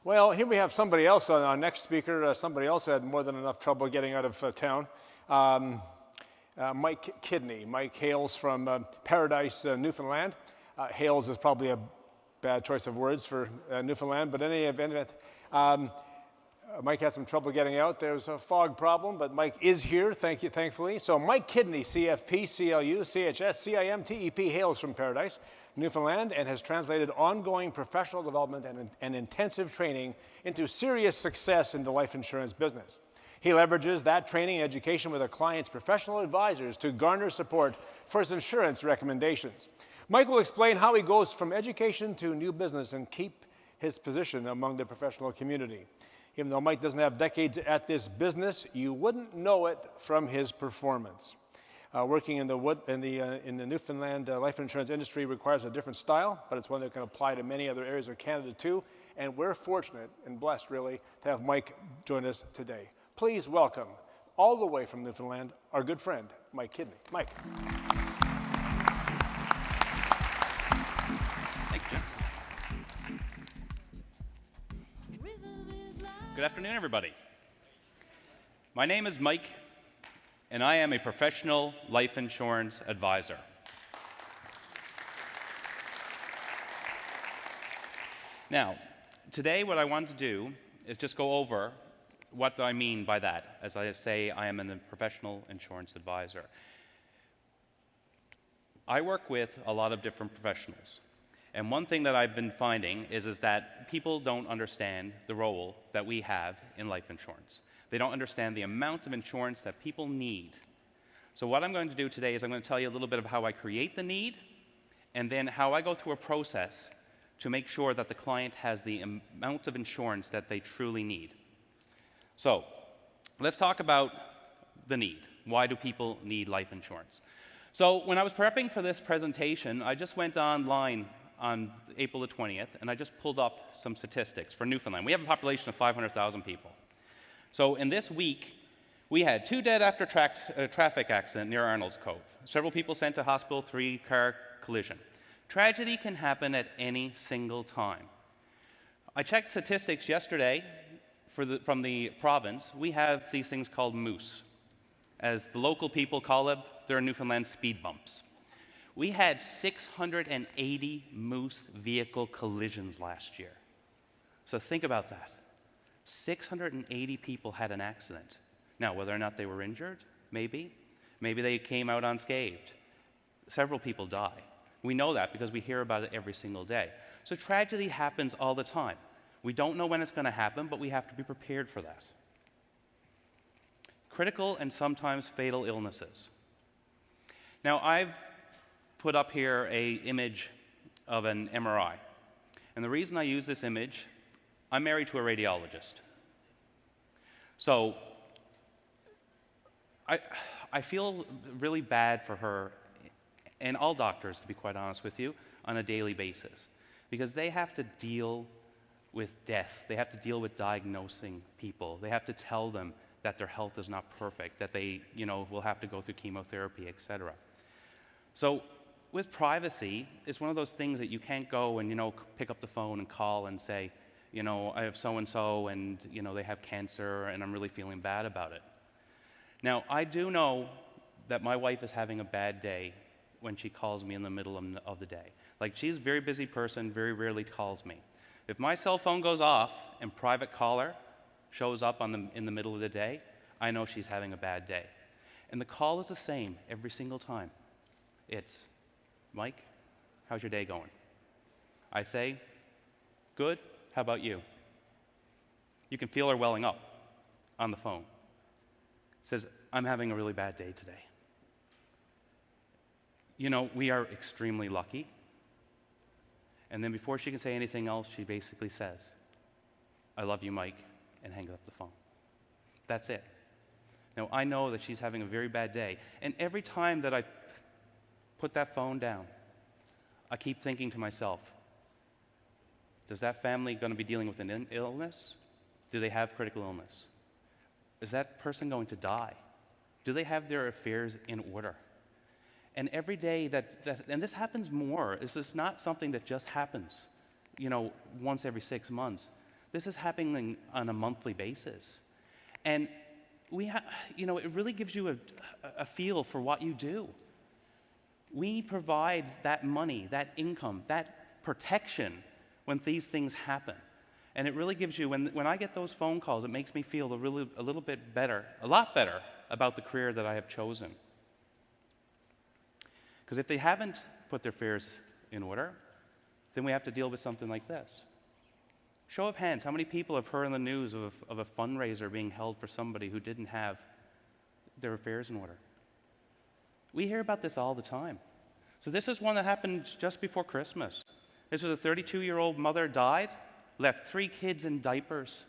Well, here we have somebody else on our next speaker. Somebody else had more than enough trouble getting out of town. Mike Kidney. Mike hails from Paradise, Newfoundland. Hails is probably a bad choice of words for Newfoundland, but in any event, Mike had some trouble getting out. There's a fog problem, but Mike is here, thankfully. So Mike Kidney, CFP, CLU, CHS, CIM, TEP, hails from Paradise, Newfoundland, and has translated ongoing professional development and intensive training into serious success in the life insurance business. He leverages that training and education with a client's professional advisors to garner support for his insurance recommendations. Mike will explain how he goes from education to new business and keep his position among the professional community. Even though Mike doesn't have decades at this business, you wouldn't know it from his performance. Working in the Newfoundland life insurance industry requires a different style, but it's one that can apply to many other areas of Canada too. And we're fortunate and blessed, really, to have Mike join us today. Please welcome, all the way from Newfoundland, our good friend, Mike Kidney. Mike. Thank you, Jim. Good afternoon, everybody. My name is Mike, and I am a professional life insurance advisor. Now, today what I want to do is just go over what I mean by that, as I say I am a professional insurance advisor. I work with a lot of different professionals. And one thing that I've been finding is that people don't understand the role that we have in life insurance. They don't understand the amount of insurance that people need. So what I'm going to do today is I'm going to tell you a little bit of how I create the need, and then how I go through a process to make sure that the client has the amount of insurance that they truly need. So let's talk about the need. Why do people need life insurance? So when I was prepping for this presentation, I just went online on April the 20th, and I just pulled up some statistics for Newfoundland. We have a population of 500,000 people. So in this week, we had 2 dead after traffic accident near Arnold's Cove. Several people sent to hospital, 3-car collision. Tragedy can happen at any single time. I checked statistics yesterday from the province. We have these things called moose. As the local people call it, they're Newfoundland speed bumps. We had 680 moose vehicle collisions last year. So think about that. 680 people had an accident. Now, whether or not they were injured, maybe. Maybe they came out unscathed. Several people die. We know that because we hear about it every single day. So tragedy happens all the time. We don't know when it's going to happen, but we have to be prepared for that. Critical and sometimes fatal illnesses. Now, I've put up here an image of an MRI. And the reason I use this image, I'm married to a radiologist. So I feel really bad for her, and all doctors, to be quite honest with you, on a daily basis, because they have to deal with death. They have to deal with diagnosing people. They have to tell them that their health is not perfect, that they, will have to go through chemotherapy, etc. So with privacy, it's one of those things that you can't go and, pick up the phone and call and say, I have so-and-so and, they have cancer and I'm really feeling bad about it. Now, I do know that my wife is having a bad day when she calls me in the middle of the day. Like, she's a very busy person, very rarely calls me. If my cell phone goes off and private caller shows up in the middle of the day, I know she's having a bad day. And the call is the same every single time. It's, Mike, how's your day going? I say, good, how about you? You can feel her welling up on the phone. Says, I'm having a really bad day today. We are extremely lucky. And then before she can say anything else, she basically says, I love you, Mike, and hangs up the phone. That's it. Now, I know that she's having a very bad day. And every time that I put that phone down, I keep thinking to myself, is that family going to be dealing with an illness? Do they have critical illness? Is that person going to die? Do they have their affairs in order? And every day and this happens more, this is not something that just happens, once every 6 months. This is happening on a monthly basis. And it really gives you a feel for what you do. We provide that money, that income, that protection when these things happen. And it really gives you, when I get those phone calls, it makes me feel a little bit better, a lot better about the career that I have chosen. Because if they haven't put their affairs in order, then we have to deal with something like this. Show of hands, how many people have heard on the news of a fundraiser being held for somebody who didn't have their affairs in order? We hear about this all the time. So this is one that happened just before Christmas. This was a 32-year-old mother died, left 3 kids in diapers,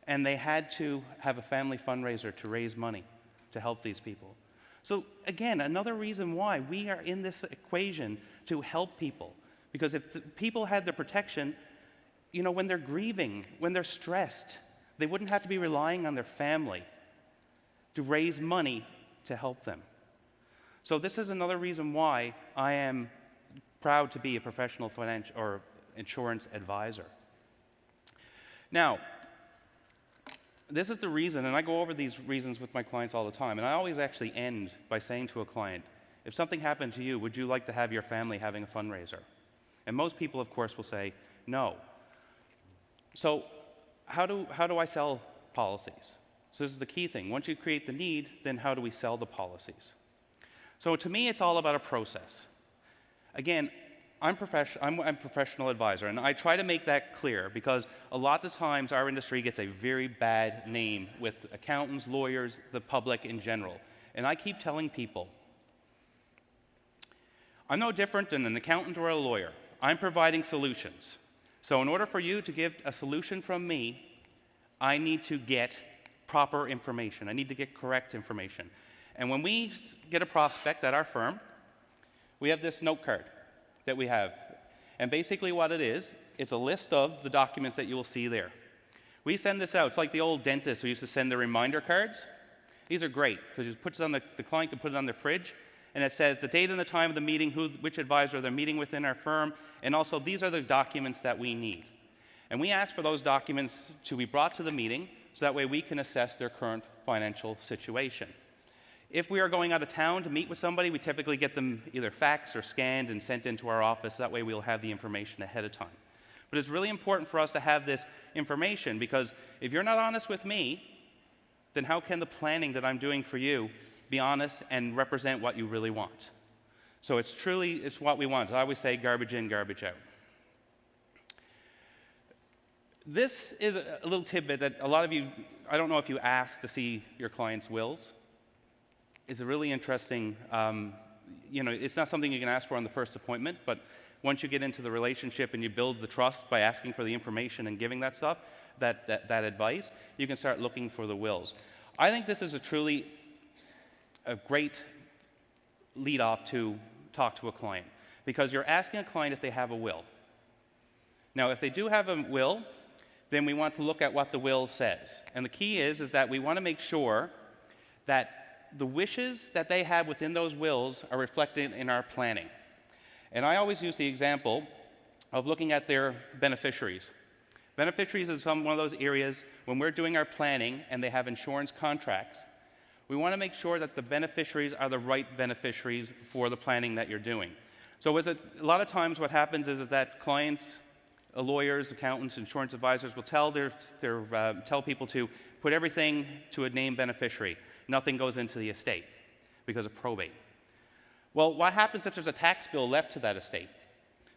and they had to have a family fundraiser to raise money to help these people. So again, another reason why we are in this equation to help people. Because if the people had the protection, when they're grieving, when they're stressed, they wouldn't have to be relying on their family to raise money to help them. So this is another reason why I am proud to be a professional financial or insurance advisor. Now, this is the reason, and I go over these reasons with my clients all the time, and I always actually end by saying to a client, if something happened to you, would you like to have your family having a fundraiser? And most people, of course, will say no. So how do I sell policies? So this is the key thing. Once you create the need, then how do we sell the policies? So to me, it's all about a process. Again, I'm a professional advisor, and I try to make that clear because a lot of times our industry gets a very bad name with accountants, lawyers, the public in general. And I keep telling people, I'm no different than an accountant or a lawyer. I'm providing solutions. So in order for you to get a solution from me, I need to get proper information. I need to get correct information. And when we get a prospect at our firm, we have this note card that we have. And basically what it is, it's a list of the documents that you will see there. We send this out. It's like the old dentist who used to send the reminder cards. These are great because the client can put it on their fridge, and it says the date and the time of the meeting, which advisor they're meeting within our firm, and also these are the documents that we need. And we ask for those documents to be brought to the meeting so that way we can assess their current financial situation. If we are going out of town to meet with somebody, we typically get them either faxed or scanned and sent into our office. That way we'll have the information ahead of time. But it's really important for us to have this information because if you're not honest with me, then how can the planning that I'm doing for you be honest and represent what you really want? So it's what we want. I always say garbage in, garbage out. This is a little tidbit that a lot of you, I don't know if you ask to see your clients' wills. It's a really interesting, it's not something you can ask for on the first appointment, but once you get into the relationship and you build the trust by asking for the information and giving that stuff, that advice, you can start looking for the wills. I think this is a great lead-off to talk to a client because you're asking a client if they have a will. Now, if they do have a will, then we want to look at what the will says. And the key is that we want to make sure that the wishes that they have within those wills are reflected in our planning. And I always use the example of looking at their beneficiaries. Beneficiaries is one of those areas when we're doing our planning and they have insurance contracts, we want to make sure that the beneficiaries are the right beneficiaries for the planning that you're doing. So a lot of times what happens is that clients, lawyers, accountants, insurance advisors will tell people to put everything to a named beneficiary. Nothing goes into the estate because of probate. Well, what happens if there's a tax bill left to that estate?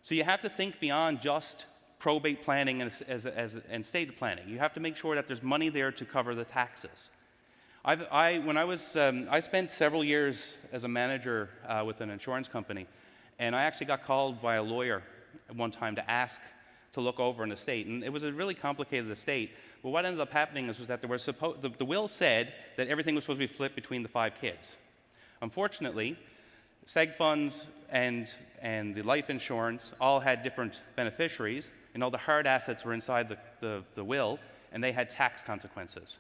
So you have to think beyond just probate planning and estate planning. You have to make sure that there's money there to cover the taxes. I spent several years as a manager with an insurance company, and I actually got called by a lawyer at one time to ask to look over an estate, and it was a really complicated estate. But what ended up happening was that the will said that everything was supposed to be split between the 5 kids. Unfortunately, seg funds and the life insurance all had different beneficiaries, and all the hard assets were inside the will, and they had tax consequences.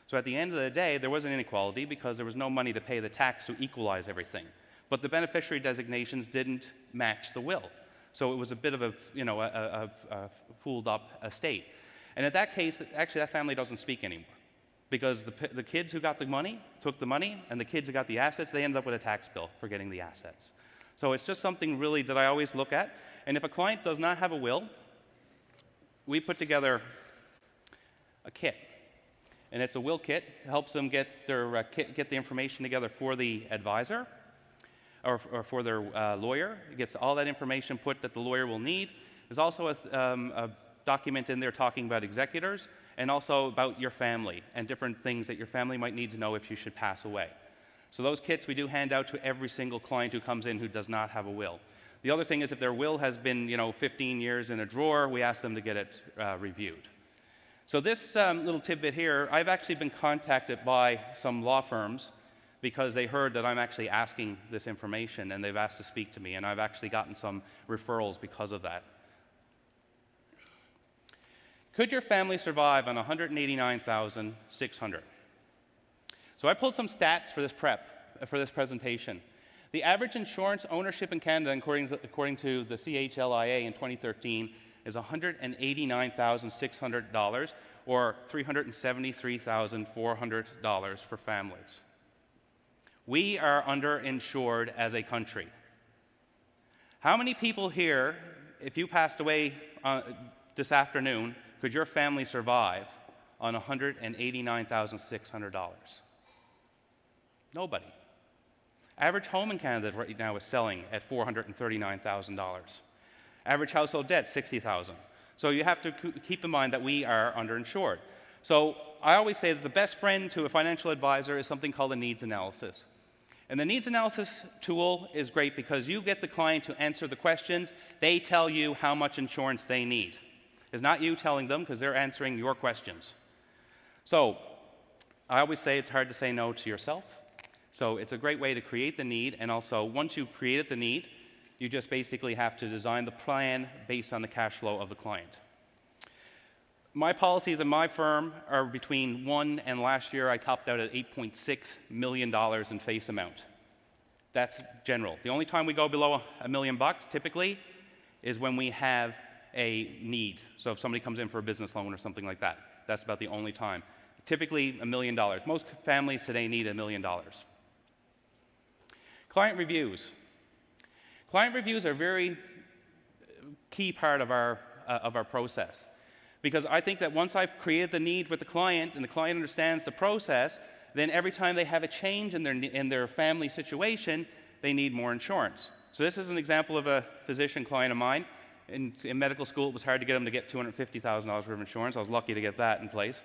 So at the end of the day, there was an inequality because there was no money to pay the tax to equalize everything. But the beneficiary designations didn't match the will. So it was a bit of a fooled up estate. And in that case, actually that family doesn't speak anymore, because the kids who got the money took the money, and the kids who got the assets, they ended up with a tax bill for getting the assets. So it's just something really that I always look at. And if a client does not have a will, we put together a kit. And it's a will kit. It helps them get the information together for the advisor or for their lawyer. It gets all that information put that the lawyer will need. There's also a document in there talking about executors and also about your family and different things that your family might need to know if you should pass away. So those kits we do hand out to every single client who comes in who does not have a will. The other thing is if their will has been 15 years in a drawer, we ask them to get it reviewed. So this little tidbit here, I've actually been contacted by some law firms because they heard that I'm actually asking this information, and they've asked to speak to me, and I've actually gotten some referrals because of that. Could your family survive on $189,600? So I pulled some stats for this presentation. The average insurance ownership in Canada, according to the CHLIA in 2013, is $189,600, or $373,400 for families. We are underinsured as a country. How many people here, if you passed away this afternoon, could your family survive on $189,600? Nobody. Average home in Canada right now is selling at $439,000. Average household debt, $60,000. So you have to keep in mind that we are underinsured. So I always say that the best friend to a financial advisor is something called a needs analysis. And the needs analysis tool is great because you get the client to answer the questions. They tell you how much insurance they need. It's not you telling them, because they're answering your questions. So I always say it's hard to say no to yourself. So it's a great way to create the need, and also once you've created the need, you just basically have to design the plan based on the cash flow of the client. My policies in my firm are between and last year I topped out at $8.6 million in face amount. That's general. The only time we go below $1 million typically is when we have a need. So if somebody comes in for a business loan or something like that, that's about the only time. Typically $1 million. Most families today need $1 million. Client reviews. Client reviews are a very key part of our process, because I think that once I've created the need with the client and the client understands the process, then every time they have a change in their family situation, they need more insurance. So this is an example of a physician client of mine. In medical school, it was hard to get him to get $250,000 worth of insurance. I was lucky to get that in place.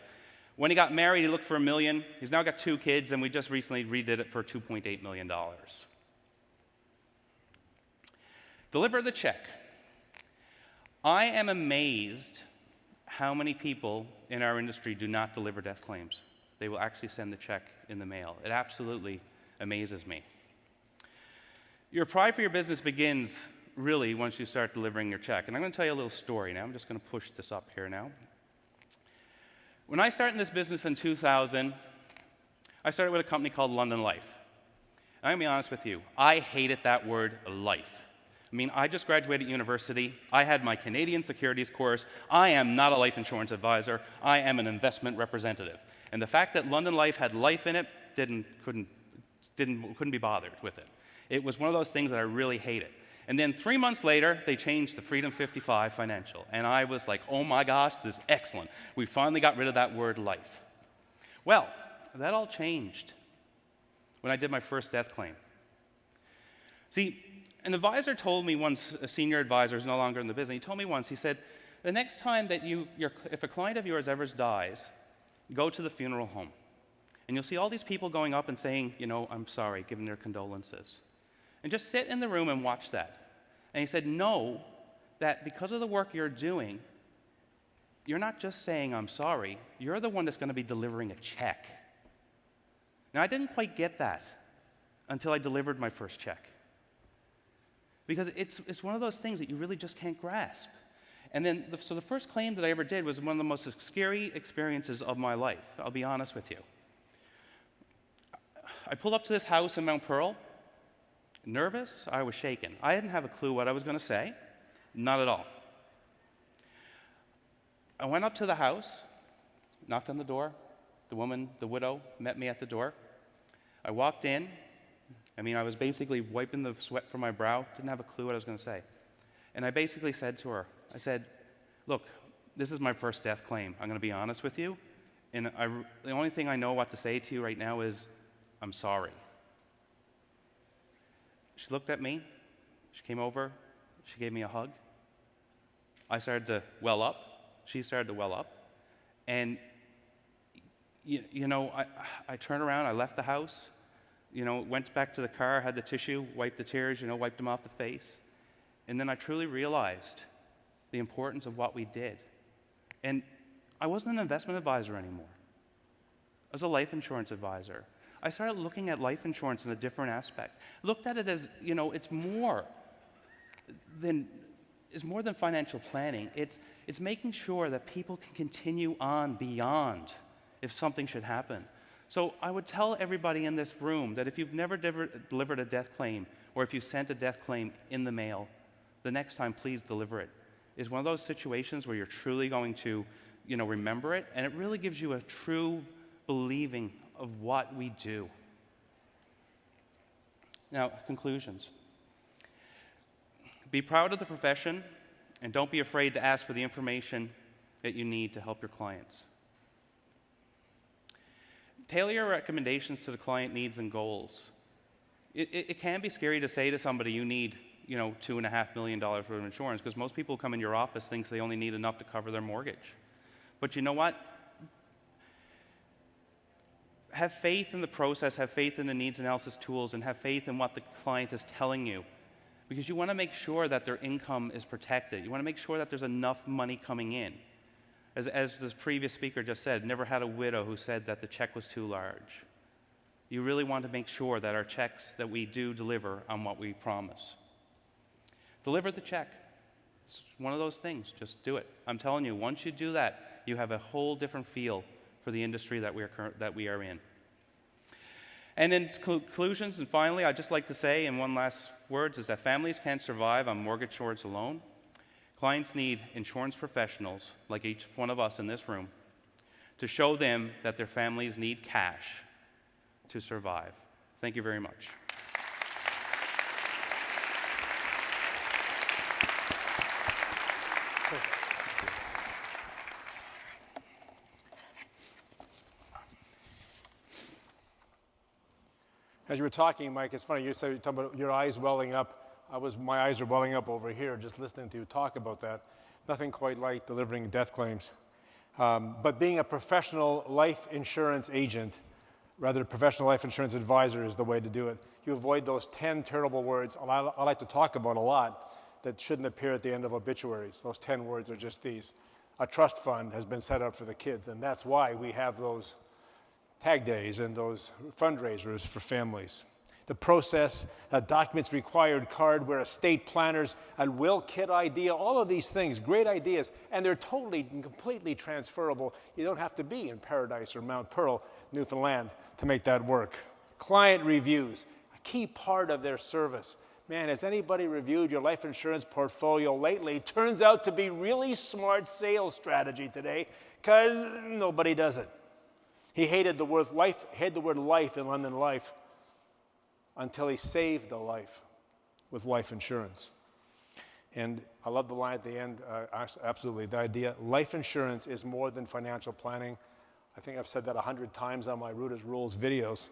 When he got married, he looked for $1 million. He's now got 2 kids, and we just recently redid it for $2.8 million. Deliver the check. I am amazed how many people in our industry do not deliver death claims. They will actually send the check in the mail. It absolutely amazes me. Your pride for your business begins really once you start delivering your check. And I'm going to tell you a little story now. I'm just going to push this up here now. When I started in this business in 2000, I started with a company called London Life. And I'm going to be honest with you, I hated that word, life. I mean, I just graduated university. I had my Canadian securities course. I am not a life insurance advisor. I am an investment representative. And the fact that London Life had life in it couldn't be bothered with it. It was one of those things that I really hated. And then 3 months later, they changed to Freedom 55 Financial. And I was like, oh my gosh, this is excellent. We finally got rid of that word life. Well, that all changed when I did my first death claim. See, an advisor told me once, a senior advisor who's no longer in the business, he told me once, he said, the next time that if a client of yours ever dies, go to the funeral home. And you'll see all these people going up and saying, I'm sorry, giving their condolences. And just sit in the room and watch that. And he said, know that because of the work you're doing, you're not just saying, I'm sorry, you're the one that's going to be delivering a check. Now, I didn't quite get that until I delivered my first check. Because it's one of those things that you really just can't grasp. And then, so the first claim that I ever did was one of the most scary experiences of my life, I'll be honest with you. I pulled up to this house in Mount Pearl. Nervous, I was shaken. I didn't have a clue what I was going to say, not at all. I went up to the house, knocked on the door. The woman, the widow, met me at the door. I walked in. I was basically wiping the sweat from my brow, didn't have a clue what I was going to say. And I basically said to her, I said, look, this is my first death claim. I'm going to be honest with you. And the only thing I know what to say to you right now is, I'm sorry. She looked at me. She came over. She gave me a hug. I started to well up. She started to well up. And, I turned around. I left the house. Went back to the car, had the tissue, wiped the tears, wiped them off the face. And then I truly realized the importance of what we did. And I wasn't an investment advisor anymore. I was a life insurance advisor. I started looking at life insurance in a different aspect. Looked at it as, it's more than financial planning. It's making sure that people can continue on beyond if something should happen. So I would tell everybody in this room that if you've never delivered a death claim, or if you sent a death claim in the mail, the next time please deliver it. It's one of those situations where you're truly going to, remember it, and it really gives you a true believing of what we do. Now, conclusions. Be proud of the profession, and don't be afraid to ask for the information that you need to help your clients. Tailor your recommendations to the client needs and goals. It can be scary to say to somebody you need, $2.5 million worth of insurance, because most people who come in your office think they only need enough to cover their mortgage. But you know what? Have faith in the process, have faith in the needs analysis tools, and have faith in what the client is telling you. Because you want to make sure that their income is protected. You want to make sure that there's enough money coming in. As the previous speaker just said, never had a widow who said that the check was too large. You really want to make sure that our checks that we do deliver on what we promise. Deliver the check. It's one of those things. Just do it. I'm telling you, once you do that, you have a whole different feel for the industry that we are in. And in conclusions, and finally, I'd just like to say, in one last words, is that families can't survive on mortgage insurance alone. Clients need insurance professionals, like each one of us in this room, to show them that their families need cash to survive. Thank you very much. As you were talking, Mike, it's funny, you said you're talking about your eyes welling up. My eyes are welling up over here just listening to you talk about that. Nothing quite like delivering death claims. But being a professional life insurance agent, rather a professional life insurance advisor, is the way to do it. You avoid those 10 terrible words I like to talk about a lot that shouldn't appear at the end of obituaries. Those 10 words are just these. A trust fund has been set up for the kids, and that's why we have those tag days and those fundraisers for families. The process, documents required card, where estate planners, a will kit idea, all of these things, great ideas, and they're totally and completely transferable. You don't have to be in Paradise or Mount Pearl, Newfoundland, to make that work. Client reviews, a key part of their service. Man, has anybody reviewed your life insurance portfolio lately? Turns out to be really smart sales strategy today, because nobody does it. He hated the word life in London Life until he saved a life with life insurance. And I love the line at the end, absolutely, the idea, life insurance is more than financial planning. I think I've said that 100 times on my Root as Rules videos,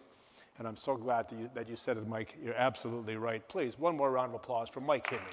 and I'm so glad that you said it, Mike. You're absolutely right. Please, one more round of applause for Mike Kidney.